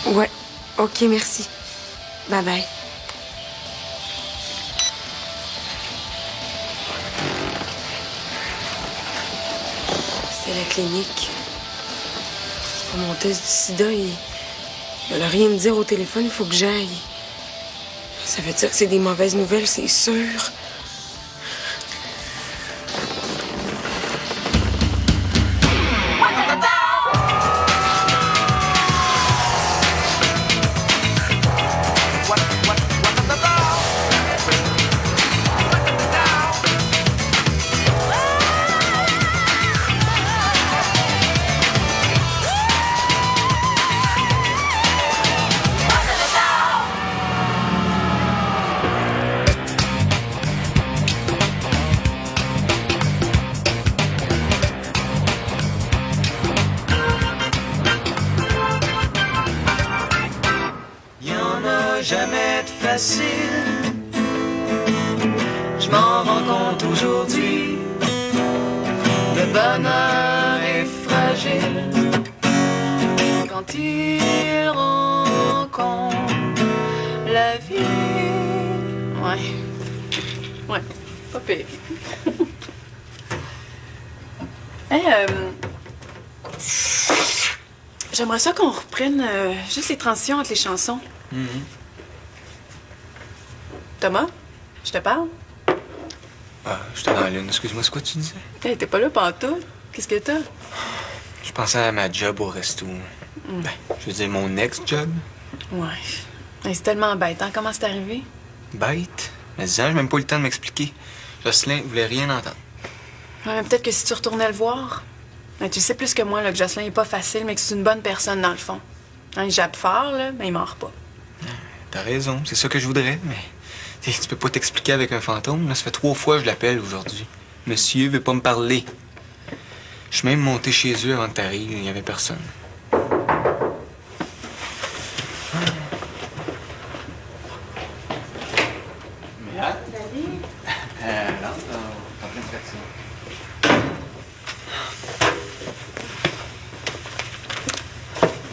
Ouais. OK, merci. Bye-bye. C'est la clinique. C'est pour mon test du sida. Il a rien me dire au téléphone, il faut que j'aille. Ça veut dire que c'est des mauvaises nouvelles, c'est sûr. Jamais de facile. Je m'en rends compte aujourd'hui. Le bonheur est fragile quand il rencontre la vie. Ouais, pas pire. Hey, j'aimerais ça qu'on reprenne juste les transitions entre les chansons. Thomas, je te parle? Ah, j'étais dans la lune. Excuse-moi, c'est quoi tu disais? Hey, t'es pas là pantoute. Qu'est-ce que t'as? Je pensais à ma job au resto. Ben, je veux dire, mon ex-job. Ouais. Hey, c'est tellement bête, hein? Comment c'est arrivé? Bête? Mais disant, j'ai même pas eu le temps de m'expliquer. Jocelyn voulait rien entendre. Ouais, peut-être que si tu retournais le voir. Ben, tu sais plus que moi là, que Jocelyn est pas facile, mais que c'est une bonne personne dans le fond. Hein, il jappe fort, là, mais il mord pas. T'as raison, c'est ça que je voudrais, mais tu peux pas t'expliquer avec un fantôme. Là, ça fait 3 fois que je l'appelle aujourd'hui. Monsieur veut pas me parler. Je suis même monté chez eux avant que t'arrives, il y avait personne. Mia? Salut. Rentre en pleine fraction.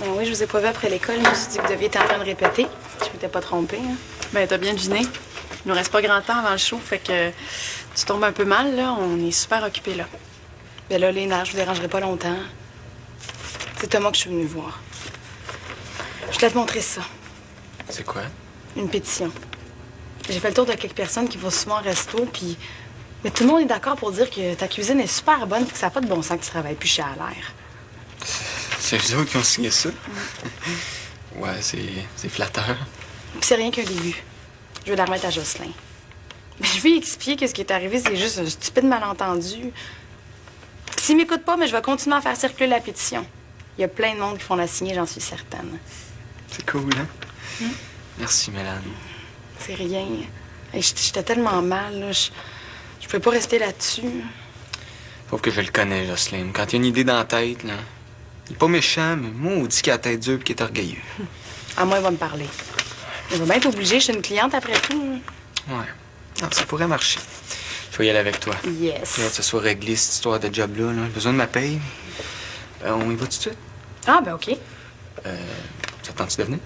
Ben oui, je vous ai pas vu après l'école. Je me suis dit que vous deviez être en train de répéter. Je m'étais pas trompée, hein. Ben, t'as bien deviné. Il nous reste pas grand temps avant le show, fait que tu tombes un peu mal, là. On est super occupés, là. Ben là, Léna, je vous dérangerai pas longtemps. C'est Thomas que je suis venue voir. Je voulais te montrer ça. C'est quoi? Une pétition. J'ai fait le tour de quelques personnes qui vont souvent au resto, puis... Mais tout le monde est d'accord pour dire que ta cuisine est super bonne, puis que ça n'a pas de bon sens que tu travailles plus chez Allaire. C'est eux autres qui ont signé ça? Ouais, c'est flatteur. Puis c'est rien qu'un début. Je vais la remettre à Jocelyn. Mais je vais lui expliquer que ce qui est arrivé, c'est juste un stupide malentendu. Puis s'il m'écoute pas, mais je vais continuer à faire circuler la pétition. Il y a plein de monde qui font la signer, j'en suis certaine. C'est cool, hein? Merci, Mélane. C'est rien. Hey, j'étais tellement mal, là. Je pouvais pas rester là-dessus. Sauf que je le connais, Jocelyn. Quand il y a une idée dans la tête, là, il est pas méchant, mais moi, on dit qu'il a la tête dure et qu'il est orgueilleux. À moi, il va me parler. Il va bien être obligé, je suis une cliente après tout. Ouais. Non, ça pourrait marcher. Je vais y aller avec toi. Yes. J'ai hâte que ce soit réglé, cette histoire de job-là. J'ai besoin de ma paye. On y va tout de suite? Ah, ben OK. Ça tente-tu de venir?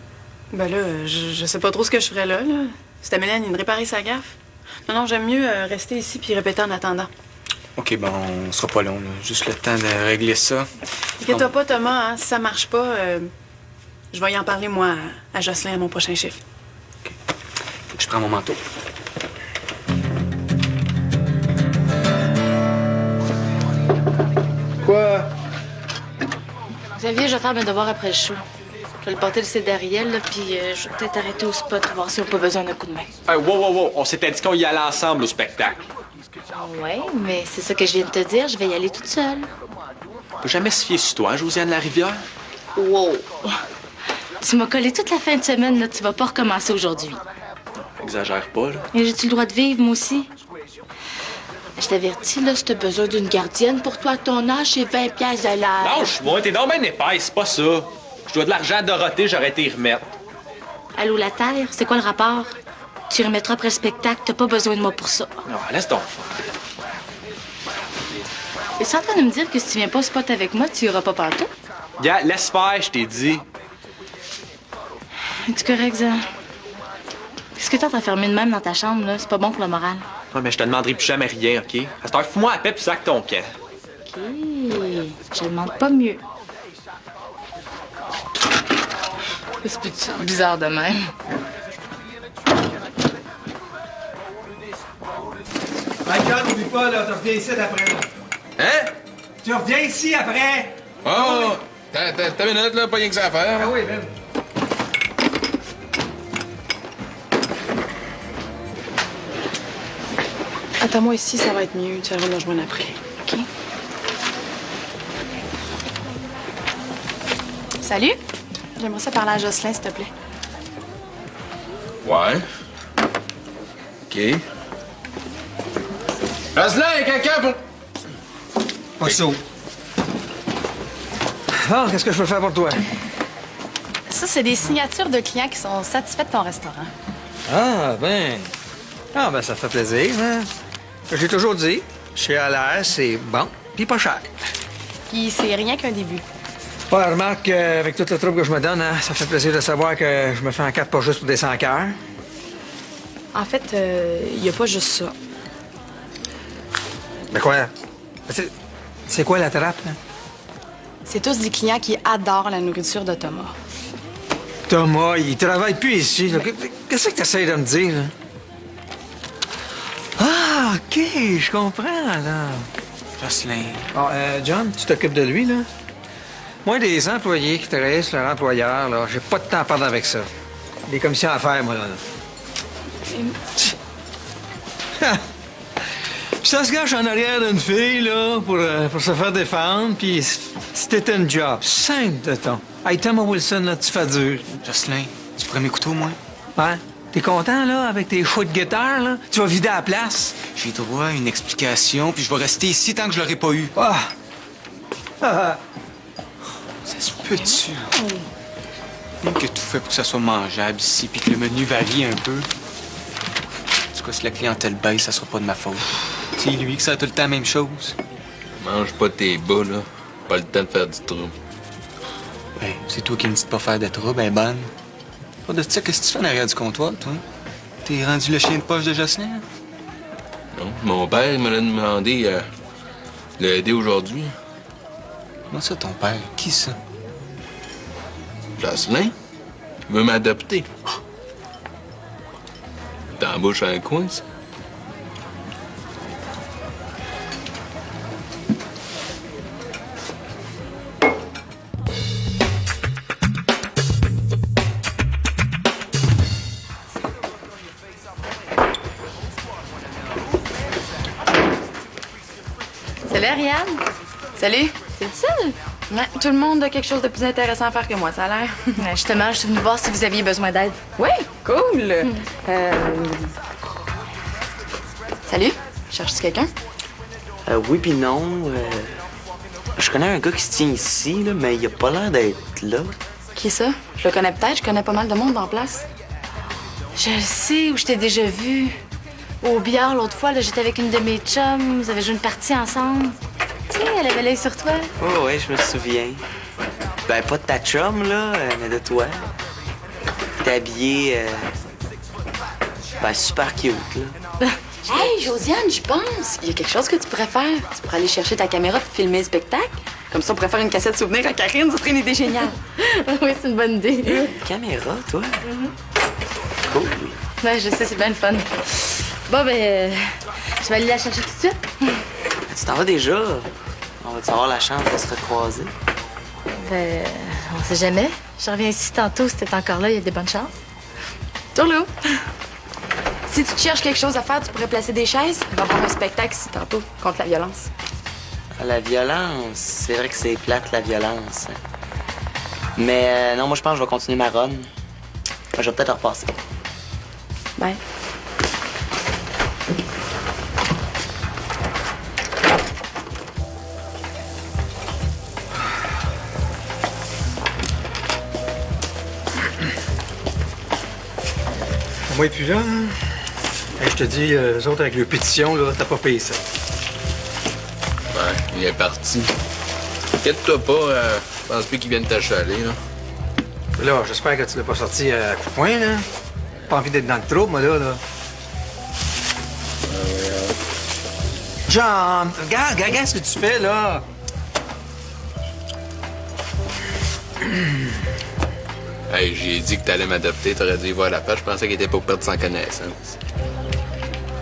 Ben là, je sais pas trop ce que je ferais là. C'était Mélanie de réparer sa gaffe. Non, j'aime mieux rester ici puis répéter en attendant. OK, bon, on sera pas long, là. Juste le temps de régler ça. Inquiète-toi pas, Thomas, hein, si ça marche pas, je vais y en parler, moi, à Jocelyn, à mon prochain chiffre. OK. Faut que je prenne mon manteau. Quoi? Xavier, je vais faire mes devoirs après le show. Je vais le porter le CD d'Ariel, là, puis je vais peut-être arrêter au spot, voir si on n'a pas besoin d'un coup de main. Hey, wow! On s'était dit qu'on y allait ensemble au spectacle. Oui, mais c'est ça que je viens de te dire, je vais y aller toute seule. On peut jamais se fier sur toi, Josiane Larivière. Wow! Tu m'as collé toute la fin de semaine, là, tu vas pas recommencer aujourd'hui. Exagère pas, là. Et j'ai-tu le droit de vivre, moi aussi? Je t'avertis, là, si t'as besoin d'une gardienne pour toi à ton âge, c'est 20 piastres de l'heure. Lâche-moi, t'es donc bien épaisse, c'est pas ça. Je dois de l'argent à Dorothée, j'aurais été y remettre. Allô, la Terre, c'est quoi le rapport? Tu remettras après le spectacle, t'as pas besoin de moi pour ça. Non, laisse donc. Es-tu en train de me dire que si tu viens pas au spot avec moi, tu iras pas partout? Gars, laisse faire, je t'ai dit. Es-tu correct, Zan? Qu'est-ce que t'as enfermé de même dans ta chambre, là? C'est pas bon pour le moral. Ouais, mais je te demanderai plus jamais rien, OK? À cette heure, fous-moi la paix pis sac ton camp. OK. Je demande pas mieux. C'est plutôt bizarre de même. Michael, n'oublie pas, là, tu reviens ici après. Là. Hein? Tu reviens ici après! Oh! T'as une minute, là, pas rien que ça à faire. Ah oui, Ben. Attends-moi ici, ça va être mieux. Tu vas me rejoindre après, OK? Salut! J'aimerais ça parler à Jocelyn, s'il te plaît. Ouais. OK. Reste là, il y a quelqu'un pour... Pas chaud. Ah, qu'est-ce que je peux faire pour toi? Ça, c'est des signatures de clients qui sont satisfaits de ton restaurant. Ah, ben. Ah, ben, ça fait plaisir, hein? J'ai toujours dit, chez Allaire, c'est bon, puis pas cher. Puis c'est rien qu'un début. Ouais, remarque, avec toute le trouble que je me donne, hein, ça fait plaisir de savoir que je me fais en quatre pas juste pour des 100 cœurs. En fait, il n'y a pas juste ça. Mais quoi? C'est quoi la trappe, là? C'est tous des clients qui adorent la nourriture de Thomas. Thomas, il travaille plus ici, là. Qu'est-ce que tu essaies de me dire, là? Ah, OK, je comprends, là. Jocelyn. Bon, John, tu t'occupes de lui, là? Moi, des employés qui trahissent leur employeur, là, j'ai pas de temps à perdre avec ça. Des commissions à faire, moi, là. Puis ça se gâche en arrière d'une fille, là, pour se faire défendre, puis c'était un job simple de ton. Hey, Thomas Wilson, là, tu fais dur. Jocelyn, tu pourrais m'écouter au moins? Hein? T'es content, là, avec tes choix de guitare, là? Tu vas vider la place? J'ai droit à une explication, puis je vais rester ici tant que je l'aurai pas eu. Ah! Ah! Ça se peut-tu? Même que tout fait pour que ça soit mangeable ici, puis que le menu varie un peu. En tout cas, si la clientèle baisse, ça sera pas de ma faute. C'est lui que ça a tout le temps la même chose. Mange pas tes bas, là. Pas le temps de faire du trouble. Ben, c'est toi qui me dis de pas faire de trouble, ben bonne. Pas de ça, qu'est-ce que tu fais en arrière du comptoir, toi? T'es rendu le chien de poche de Jocelyn? Non, mon père me l'a demandé de l'aider aujourd'hui. Comment ça, ton père? Qui ça? Jocelyn, il veut m'adopter. T'embauches un coin, ça? Salut, Ariane. Salut. C'est ça? Ouais, tout le monde a quelque chose de plus intéressant à faire que moi, ça a l'air. Justement, je suis venue voir si vous aviez besoin d'aide. Oui, cool. Salut. Cherches-tu quelqu'un? Oui puis non. Je connais un gars qui se tient ici, là, mais il a pas l'air d'être là. Qui ça? Je le connais peut-être. Je connais pas mal de monde en place. Je le sais où je t'ai déjà vu. Au billard, l'autre fois, là, j'étais avec une de mes chums. Vous avez joué une partie ensemble. Tu sais, elle avait l'œil sur toi. Oh, ouais, je me souviens. Ben, pas de ta chum, là, mais de toi. T'es habillé. Ben, super cute, là. Hey, Josiane, je pense. Il y a quelque chose que tu pourrais faire. Tu pourrais aller chercher ta caméra et filmer le spectacle. Comme ça, on pourrait faire une cassette souvenir à Karine. Ça serait une idée géniale. Oui, c'est une bonne idée. Caméra, toi? Cool. Ouais, je sais, c'est bien le fun. Bon, ben, je vais aller la chercher tout de suite. Tu t'en vas déjà? On va-tu avoir la chance de se recroiser? Ben, on sait jamais. Je reviens ici tantôt, si t'es encore là, il y a des bonnes chances. Tourne-le. Si tu cherches quelque chose à faire, tu pourrais placer des chaises. On va avoir un spectacle ici tantôt contre la violence. La violence, c'est vrai que c'est plate, la violence. Mais non, moi, je pense que je vais continuer ma run. Je vais peut-être repasser. Bye. Moi et puis là, hey, je te dis, eux autres, avec leur pétition, là, t'as pas payé ça. Ouais, il est parti. Inquiète-toi pas, je pense plus qu'il vienne t'achaler, là. Là, j'espère que tu l'as pas sorti à coup de poing, là. Pas envie d'être dans le trouble, moi, là. John, regarde ce que tu fais, là. Hey, j'ai dit que t'allais m'adopter, t'aurais dû y voir la page, je pensais qu'il était pas perdre sans connaissance.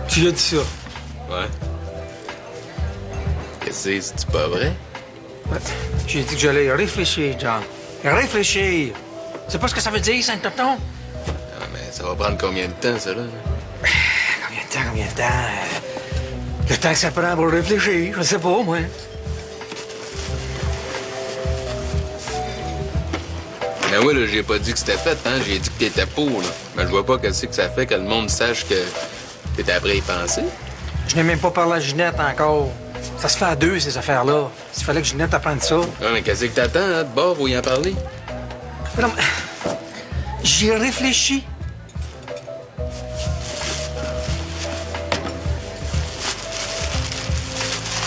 Tu lui as dit ça? Ouais. Qu'est-ce que c'est pas vrai? Ouais. J'ai dit que j'allais réfléchir, John. Réfléchir. Tu sais pas ce que ça veut dire, Saint-Tonton? Ah, mais ça va prendre combien de temps, ça, là? Combien de temps? Le temps que ça prend pour réfléchir, je sais pas, moi. Ben oui, là, j'ai pas dit que c'était fait, hein? J'ai dit que t'étais pour, là. Mais je vois pas qu'est-ce que ça fait que le monde sache que t'étais après à y penser. Je n'ai même pas parlé à Ginette encore. Ça se fait à deux, ces affaires-là. S'il fallait que Ginette apprenne ça. Ouais, mais qu'est-ce que t'attends, hein, de bord, pour y en parler? Mais non, mais... J'y ai réfléchi.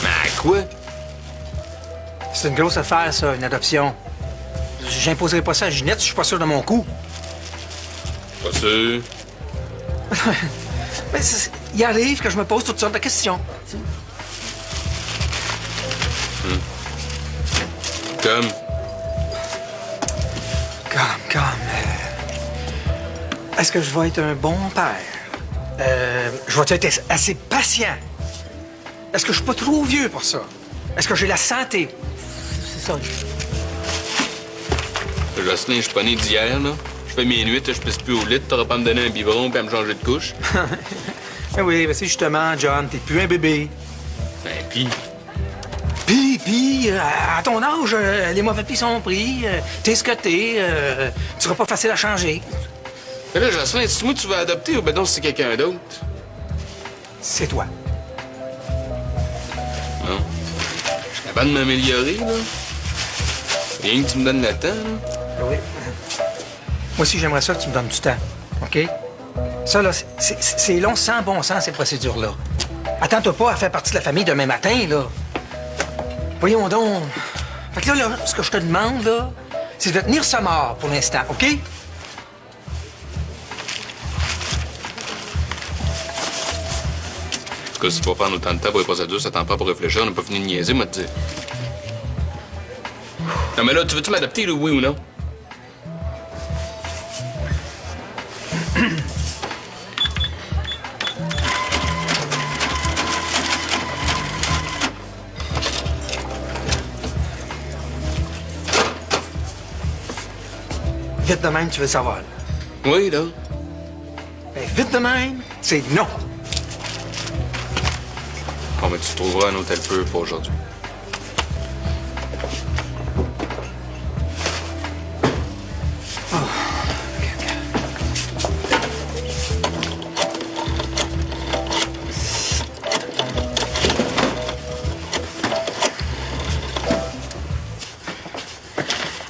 Mais à quoi? C'est une grosse affaire, ça, une adoption. J'imposerai pas ça à Ginette si je suis pas sûr de mon coup. Pas sûr. Mais il arrive que je me pose toutes sortes de questions. Comme? Est-ce que je vais être un bon père? Je vais être assez patient? Est-ce que je suis pas trop vieux pour ça? Est-ce que j'ai la santé? C'est ça. Jocelyn, je suis pas né d'hier, là. Je fais mes nuits, je pisse plus au lit, t'auras pas à me donner un biberon puis à me changer de couche. Ben oui, ben c'est justement, John, t'es plus un bébé. Ben pis... Puis, à ton âge, les mauvais plis sont pris, t'es ce que t'es, tu seras pas facile à changer. Mais là, Jocelyn, c'est moi que tu veux adopter ou ben donc c'est quelqu'un d'autre? C'est toi. Non. Je suis capable de m'améliorer, là. Rien que tu me donnes le temps, là. Oui. Moi aussi, j'aimerais ça que tu me donnes du temps, OK? Ça, là, c'est long sans bon sens, ces procédures-là. Attends-toi pas à faire partie de la famille demain matin, là. Voyons donc. Fait que là, ce que je te demande, là, c'est de tenir ça mort pour l'instant, OK? En tout cas, si tu vas prendre autant de temps pour les procédures, ça t'en prend pour réfléchir, on n'a pas fini de niaiser, moi, te dire. Non, mais là, tu veux-tu m'adopter, là, oui ou non? Vite de même, tu veux le savoir, là. Oui, là. Ben, vite de même, c'est non. Bon, mais tu trouveras un hôtel peu pour aujourd'hui.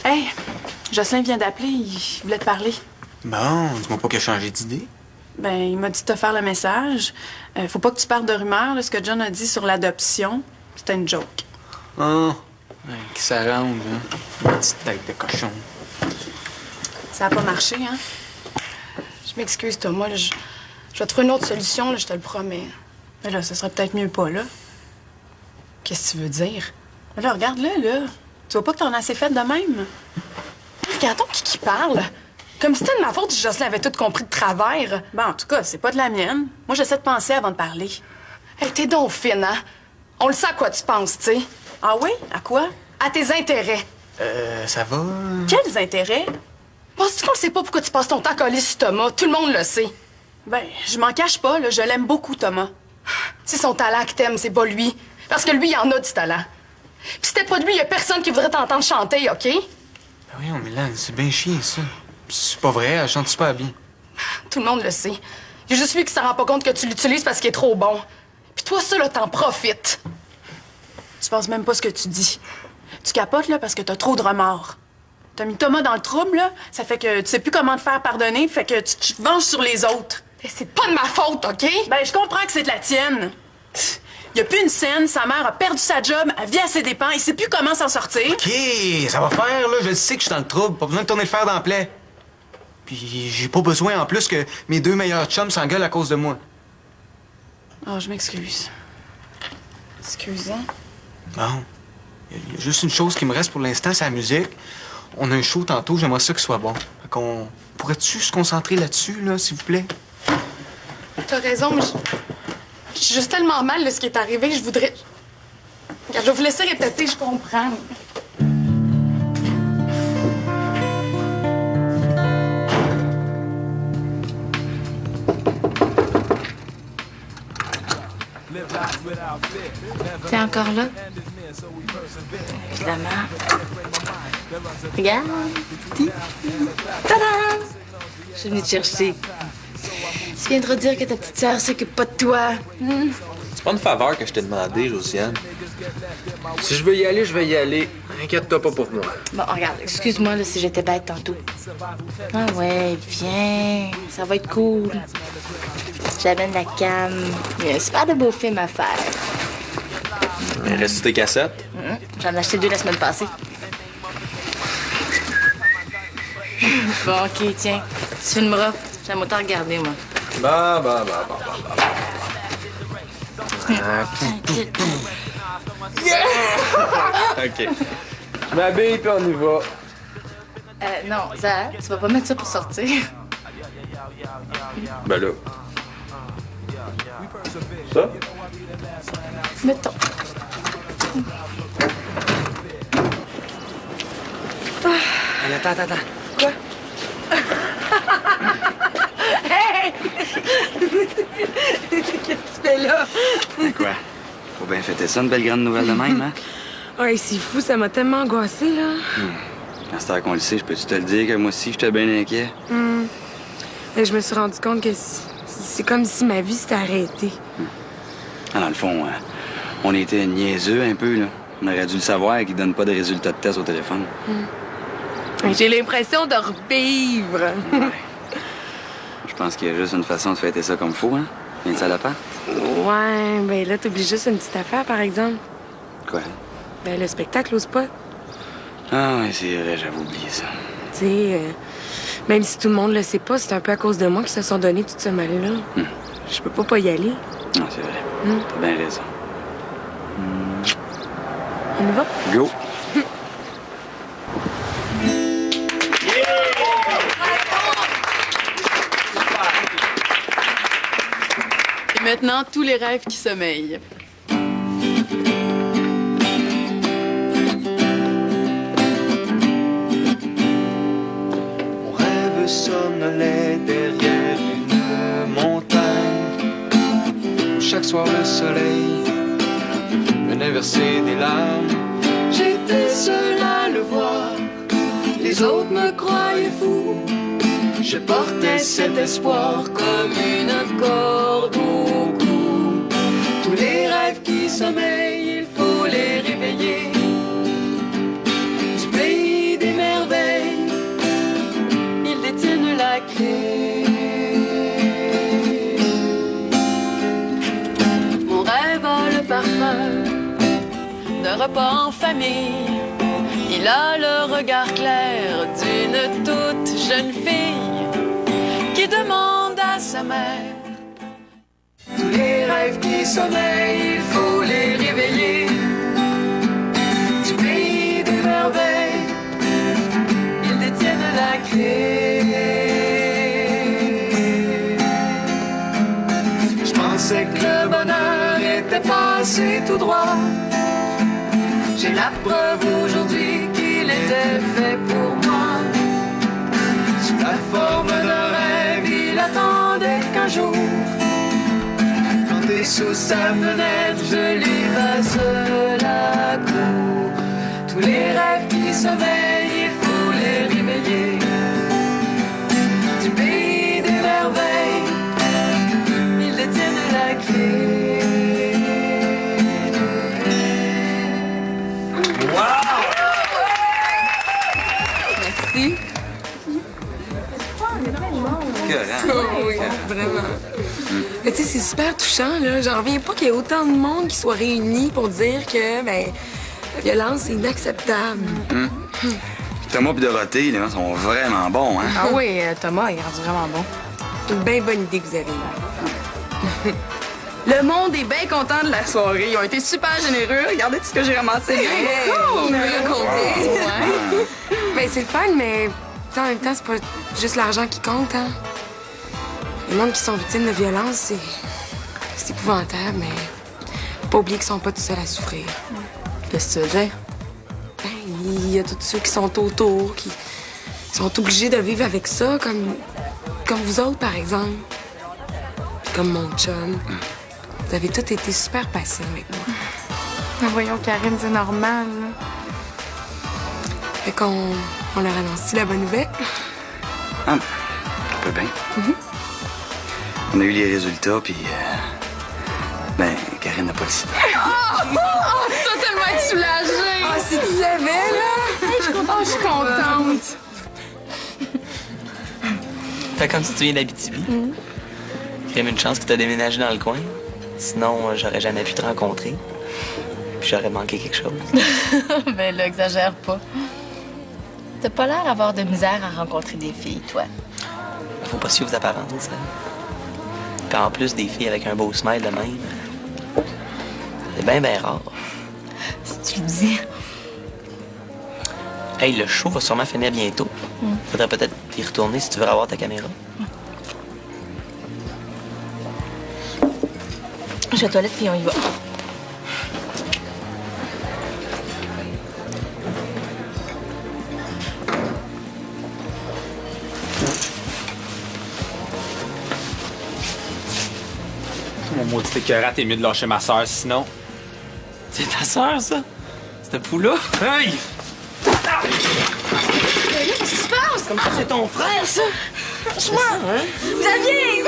Hey, Jocelyn vient d'appeler, il voulait te parler. Bon, dis-moi pas qu'il a changé d'idée. Ben, il m'a dit de te faire le message. Faut pas que tu parles de rumeurs, là, ce que John a dit sur l'adoption. C'était une joke. Oh, qui s'arrange, hein? Une petite tête de cochon. Ça a pas marché, hein? Je m'excuse, Thomas. Là, je vais trouver une autre solution, là, je te le promets. Mais là, ce serait peut-être mieux pas, là. Qu'est-ce que tu veux dire? Mais là, regarde-le, là. Tu vois pas que t'en as assez fait de même? Regardons qui parle. Comme si c'était de ma faute si Jocelyn avait tout compris de travers. Ben, en tout cas, c'est pas de la mienne. Moi, j'essaie de penser avant de parler. Hey, t'es donc fine, hein? On le sait à quoi tu penses, tu sais. Ah oui? À quoi? À tes intérêts. Ça va? Quels intérêts? Penses-tu qu'on le sait pas pourquoi tu passes ton temps collé sur Thomas? Tout le monde le sait. Ben, je m'en cache pas, là. Je l'aime beaucoup, Thomas. C'est son talent que t'aimes, c'est pas lui. Parce que lui, il en a du talent. Puis si c'était pas de lui, y a personne qui voudrait t'entendre chanter, OK? Ben voyons, Mélanie, c'est bien chiant, ça. C'est pas vrai, elle chante super bien. Tout le monde le sait. Il y a juste lui qui s'en rend pas compte que tu l'utilises parce qu'il est trop bon. Puis toi, ça, là, t'en profites. Tu penses même pas ce que tu dis. Tu capotes, là, parce que t'as trop de remords. T'as mis Thomas dans le trouble, là. Ça fait que tu sais plus comment te faire pardonner, fait que tu te venges sur les autres. Et c'est pas de ma faute, OK? Ben, je comprends que c'est de la tienne. Il n'y a plus une scène, sa mère a perdu sa job, elle vit à ses dépens, il sait plus comment s'en sortir. OK, ça va faire, là. Je sais que je suis dans le trouble. Pas besoin de tourner le fer dans la plaie. Puis j'ai pas besoin, en plus, que mes 2 meilleurs chums s'engueulent à cause de moi. Oh, je m'excuse. Excuse, hein? Bon. Il y a juste une chose qui me reste pour l'instant, c'est la musique. On a un show tantôt, j'aimerais ça qu'il soit bon. Fait qu'on... Pourrais-tu se concentrer là-dessus, là, s'il vous plaît? T'as raison, mais je suis juste tellement mal de ce qui est arrivé, je voudrais... Regarde, je vais vous laisser répéter, je comprends. T'es encore là? Évidemment. Regarde. Tada! Je suis venue te chercher. Tu viendras dire que ta petite sœur s'occupe pas de toi. C'est pas une faveur que je t'ai demandé, Josiane. Si je veux y aller, je vais y aller. Inquiète-toi pas pour moi. Bon, regarde, excuse-moi là, si j'étais bête tantôt. Ah ouais, viens. Ça va être cool. J'amène la cam. Il y a un super de beau film à faire. Reste tes cassettes? J'en ai acheté 2 la semaine passée. Bon, OK, tiens. Tu filmeras. J'aime autant regarder, moi. Bah. OK. Je m'habille, puis on y va. Non, Zach, tu vas pas mettre ça pour sortir. Ben là. Ça? Mettons. Hey, attends. Quoi? Hey! Qu'est-ce que tu fais là? Quoi? Faut bien fêter ça, une belle grande nouvelle de même, hein? Ouais, c'est fou, ça m'a tellement angoissée, là. À cette heure qu'on le sait, je peux-tu te le dire que moi aussi, j'étais bien inquiet? Et je me suis rendu compte que c'est comme si ma vie s'était arrêtée. Ah, dans le fond, on était niaiseux un peu, là. On aurait dû le savoir qu'ils donnent pas de résultats de test au téléphone. J'ai l'impression de revivre. Je pense qu'il y a juste une façon de fêter ça comme faut, hein? Viens-tu à l'appart? Ouais, ben là, t'oublies juste une petite affaire, par exemple. Quoi? Ben, le spectacle au spot. Ah, ouais, c'est vrai, j'avais oublié ça. Tu sais, même si tout le monde le sait pas, c'est un peu à cause de moi qu'ils se sont donné tout ce mal-là. Je peux pas y aller. Non, c'est vrai. T'as bien raison. On y va? Go! Et maintenant, tous les rêves qui sommeillent. Mon rêve somnolait derrière une montagne. Chaque soir, le soleil venait verser des larmes. J'étais seul à le voir. Les autres me croyaient fou. Je portais cet espoir comme une corde au cou. Tous les rêves qui sommeillent, il faut les réveiller. Du pays des merveilles, ils détiennent la clé. Mon rêve a le parfum d'un repas en famille. Il a le regard clair d'une toute jeune fille qui demande à sa mère. Tous les rêves qui sommeillent, il faut les réveiller. Du pays des merveilles, ils détiennent la clé. Je pensais que le bonheur était passé tout droit. J'ai la preuve aujourd'hui qu'il était fait pour moi. Sous la forme d'un rêve, il attendait qu'un jour, planté sous sa fenêtre, je lui fasse la cour. Tous les rêves qui sommeillent, il faut les réveiller. Du pays des merveilles, ils détiennent la clé. Merci. Que, hein? Oui, vraiment. Mais tu sais, c'est super touchant, là. J'en reviens pas qu'il y ait autant de monde qui soit réuni pour dire que, ben, la violence, c'est inacceptable. Thomas et Dorothée, les gens sont vraiment bons, hein? Ah oui, Thomas, il est rendu vraiment bon. Une bien bonne idée que vous avez, là. Le monde est bien content de la soirée. Ils ont été super généreux. Regardez tout ce que j'ai ramassé. Hey, Cool! on me l'a compté. Ouais. Ben, c'est le fun, mais tu sais, en même temps, c'est pas juste l'argent qui compte, hein. Les mondes qui sont victimes de violence, c'est épouvantable, mais faut pas oublier qu'ils sont pas tout seuls à souffrir. Qu'est-ce que tu veux dire? Ben, il y a tous ceux qui sont autour, qui sont obligés de vivre avec ça, comme vous autres, par exemple. Comme mon chum. Vous avez tous été super patients avec moi. Mais voyons, Karine, c'est normal. Fait qu'on leur annonce la bonne nouvelle. Ah, un peu bien. On a eu les résultats, puis... ben, Karine n'a pas le sida. Oh, tu dois tellement être soulagée! Ah, si tu savais, là! Oh, je suis contente! Fait comme si tu viens d'Abitibi. C'est quand même une chance que t'as déménagé dans le coin. Sinon, j'aurais jamais pu te rencontrer. Puis j'aurais manqué quelque chose. Ben là, exagère pas. T'as pas l'air d'avoir de misère à rencontrer des filles, toi. Faut pas suivre aux apparences, hein. Puis en plus, des filles avec un beau smile de même, c'est bien, bien rare. Si tu le dis. Hey, le show va sûrement finir bientôt. Faudrait peut-être y retourner si tu veux avoir ta caméra. Je vais aux toilettes, puis on y va. Mon maudit écœurant, t'es mieux de lâcher ma sœur, sinon. C'est ta sœur, ça? Cette poule-là? Hey! Qu'est-ce qui se passe? Comme ça, c'est ton frère, ça? Franchement, Xavier!